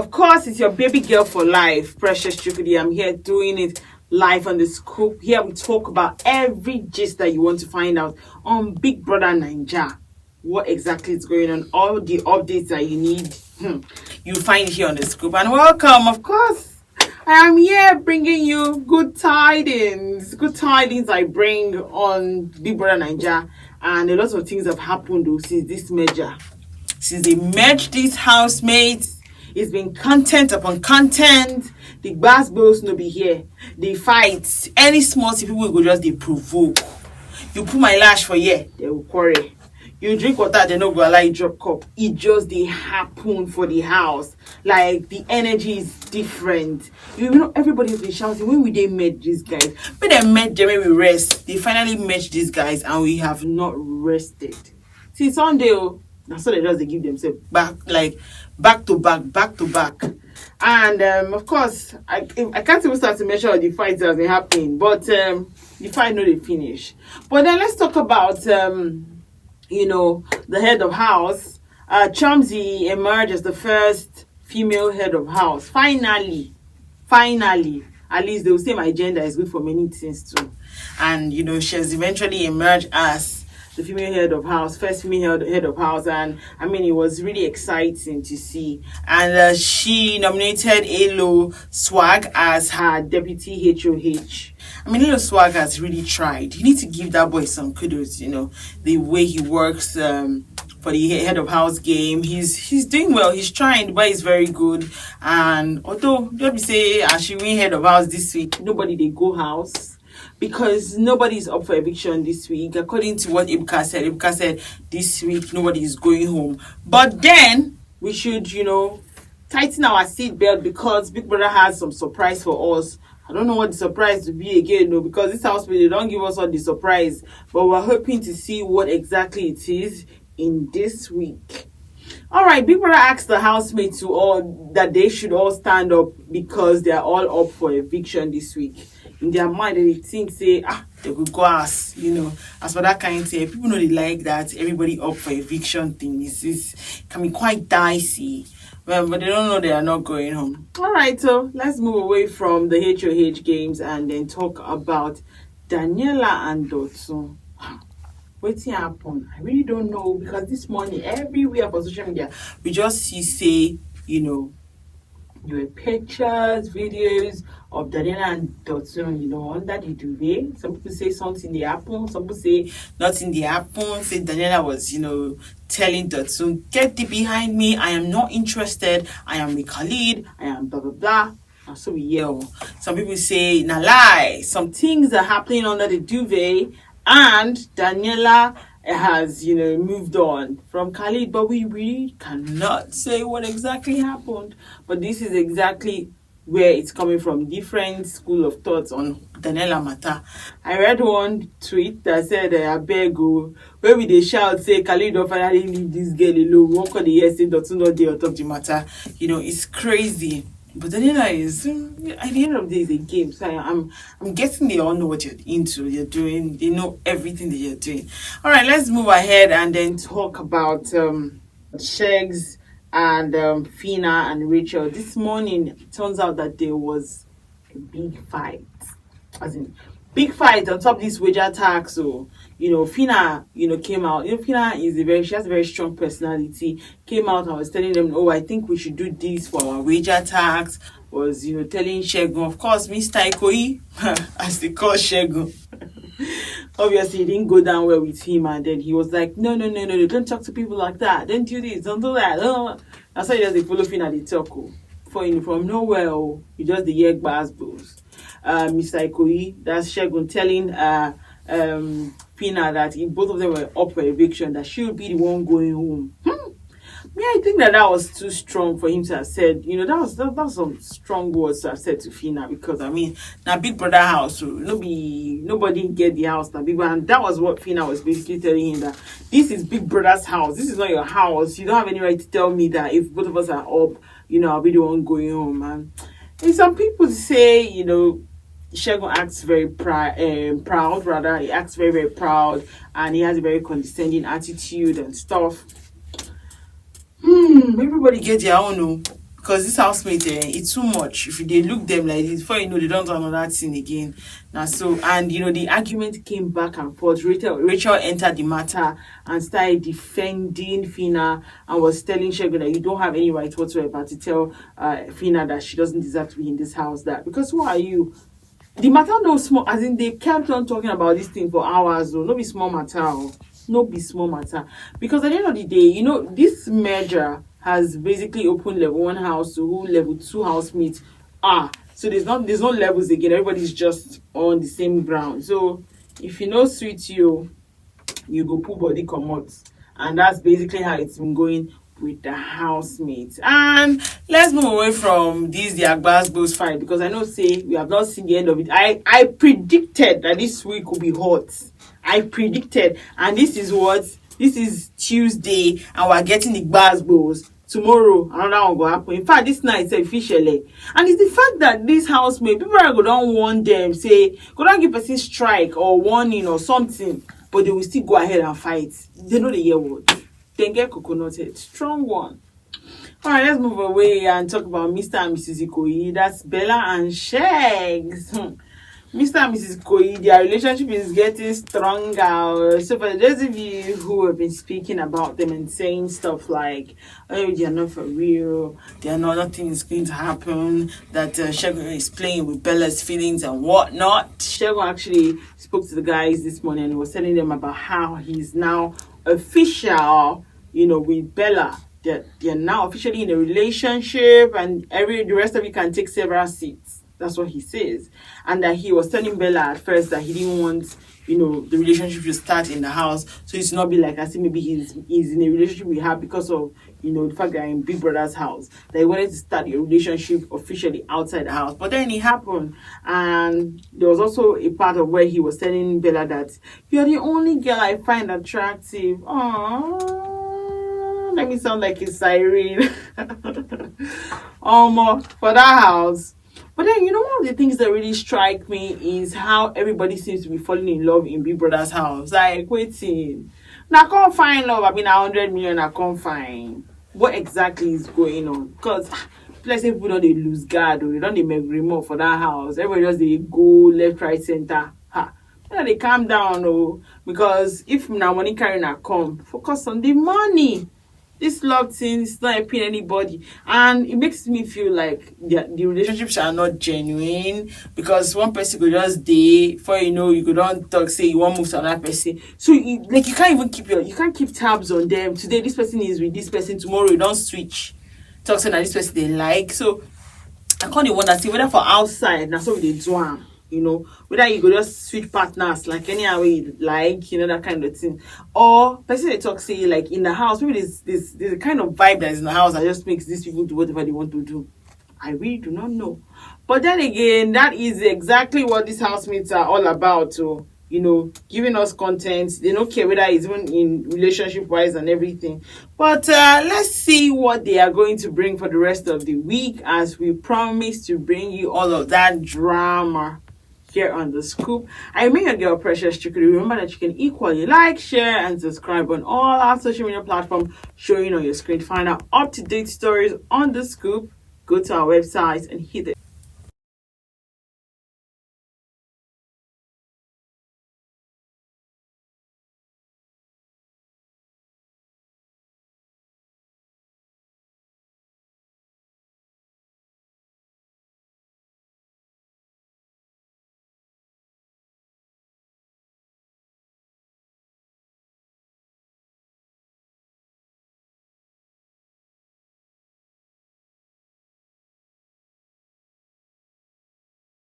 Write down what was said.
Of course, it's your baby girl for life, Precious Chukudi. I'm here doing it live on the scoop. Here we talk about every gist that you want to find out on Big Brother Naija. What exactly is going on, all the updates that you need, you find here on the scoop. And welcome, of course. I am here bringing you good tidings. Good tidings I bring on Big Brother Naija. And a lot of things have happened though since this merger. Since they merged these housemates, it's been content upon content. The bass bills no be here. They fight. Any small thing people go just they provoke. You put my lash for here, they will quarrel. You drink water, they no go allow you drop cup. It just they happen for the house. Like the energy is different. You know, everybody's been shouting, when will they meet these guys? When they met them, when we rest, they finally met these guys and we have not rested. See, Sunday, that's what they give themselves back to back. And of course, I can't even start to measure the fights that have been happening, but the fight no they finish. But then let's talk about the head of house. Chomzy emerged as the first female head of house. Finally, at least the same agenda is good for many things too. And she has eventually emerged as the female head of house, first female head of house, and I mean it was really exciting to see. And she nominated Elo Swag as her deputy HOH. I mean, Elo Swag has really tried. You need to give that boy some kudos. The way he works for the head of house game. He's doing well. He's trying, but he's very good. And although don't be say as she win head of house this week, nobody they go house. Because nobody's up for eviction this week. According to what Ibka said this week nobody is going home. But then we should, tighten our seatbelt because Big Brother has some surprise for us. I don't know what the surprise will be again, because this house they don't give us all the surprise. But we're hoping to see what exactly it is in this week. All right, Big Brother asked the housemates that they should all stand up because they are all up for eviction this week. In their mind, they think, they could go as for that kind of thing. People know they like that. Everybody up for eviction thing. It can be quite dicey. But they don't know they are not going home. All right, so let's move away from the HOH games and then talk about Daniella and Dotun. What's happened? I really don't know, because this morning, everywhere for social media, we just see, there were pictures, videos of Daniella and Dotun, under the duvet. Some people say something they happened. Some people say nothing they happened. Say Daniella was, telling Dotun, get thee behind me. I am not interested. I am with Khalid. I am blah, blah, blah. And so we yell. Some people say, nah lie. Some things are happening under the duvet. And Daniella has, moved on from Khalid, but we really cannot say what exactly happened. But this is exactly where it's coming from. Different school of thoughts on Daniella matter. I read one tweet that said, I beg you, where we they shout, say, Khalid don't finally leave this girl alone. What could they hear, say, Dotun not there on top of the matter? It's crazy. But Daniella is, at the end of the day, it's a game. So I'm guessing they all know what you're into, you're doing. They know everything that you're doing. All right, let's move ahead and then talk about Sheggz and Phyna and Rachel. This morning, it turns out that there was a big fight. As in, big fight on top of this wager tax. So, Phyna, came out. Phyna she has a very strong personality. Came out and was telling them, I think we should do this for our wager tax. Was, telling Sheggz, of course, Mr. Ikoyi, as they call Sheggz. Obviously, it didn't go down well with him. And then he was like, no, don't talk to people like that. Don't do this, don't do that. That's why they follow Phyna, they talk. From nowhere, you just the yeg bars bulls. Mr. Ikoyi, that's Sheggz telling Phyna that if both of them were up for eviction, that she would be the one going home. I think that was too strong for him to have said. That was some strong words to have said to Phyna, because now Big Brother house, so nobody get the house now. And that was what Phyna was basically telling him, that this is Big Brother's house. This is not your house. You don't have any right to tell me that if both of us are up, I'll be the one going home. And some people say, Sheggz acts very proud, rather. He acts very, very proud, and he has a very condescending attitude and stuff. Everybody get their own, because this housemate, it's too much. If they look them like this, before you know, they don't do another thing again. Now, so, and the argument came back and forth. Rachel entered the matter and started defending Phyna and was telling Sheggz that you don't have any right whatsoever to tell Phyna that she doesn't deserve to be in this house. That because who are you? The matter no small, as in they kept on talking about this thing for hours. Though, no be small matter. No be small matter. Because at the end of the day, this merger has basically opened level 1 house to who level 2 housemates are. So there's no levels again. Everybody's just on the same ground. So if sweet you go pull body comot. And that's basically how it's been going with the housemates. And let's move away from this the Agbasbos fight, because I know we have not seen the end of it. I predicted that this week will be hot. I predicted, and this is Tuesday, and we're getting the Agbasbos. Tomorrow another one will happen. In fact, this night officially, and it's the fact that this housemate people are don't want them say go don't give person strike or warning or something, but they will still go ahead and fight. They know the year word. Then get coconut head. Strong one. All right, let's move away and talk about Mr. and Mrs. Ikoyi. That's Bella and Sheggz. Mr. and Mrs. Ikoyi, their relationship is getting stronger. So for those of you who have been speaking about them and saying stuff like, oh, they are not for real, nothing is going to happen, that Sheggz is playing with Bella's feelings and whatnot. Sheggz actually spoke to the guys this morning and was telling them about how he's now official, with Bella. They're now officially in a relationship, and the rest of you can take several seats. That's what he says. And that he was telling Bella at first that he didn't want, the relationship to start in the house. So it's not be like I see maybe he's in a relationship with her because of, the fact that I'm in Big Brother's house. That he wanted to start a relationship officially outside the house. But then it happened. And there was also a part of where he was telling Bella that you're the only girl I find attractive. Aww. Let me sound like a siren. For that house. But then, one of the things that really strike me is how everybody seems to be falling in love in Big Brother's house. Like, waiting. Now, I can't find love. 100 million, I can't find. What exactly is going on? Because, let's say people don't they lose guard or they don't they make remote for that house. Everybody just they go left, right, center. They calm down, because if now money carrying a come, focus on the money. This love thing is not helping anybody, and it makes me feel like the relationships are not genuine, because one person could just day before you could don't talk say you want to move to another person, so you can't even keep tabs on them. Today this person is with this person, tomorrow you don't switch talk saying that this person they like. So I can't even wonder see whether for outside now so they do whether you go just switch partners like any other way you like, that kind of thing. Or person they talk say like in the house, maybe there's a kind of vibe that is in the house that just makes these people do whatever they want to do. I really do not know. But then again, that is exactly what these housemates are all about. So, giving us content. They don't care whether it's even in relationship wise and everything. But let's see what they are going to bring for the rest of the week, as we promise to bring you all of that drama here on The Scoop. I remain your girl, Precious Chickadee. Remember that you can equally like, share, and subscribe on all our social media platforms showing on your screen. To find out up-to-date stories on The Scoop, go to our website and hit it.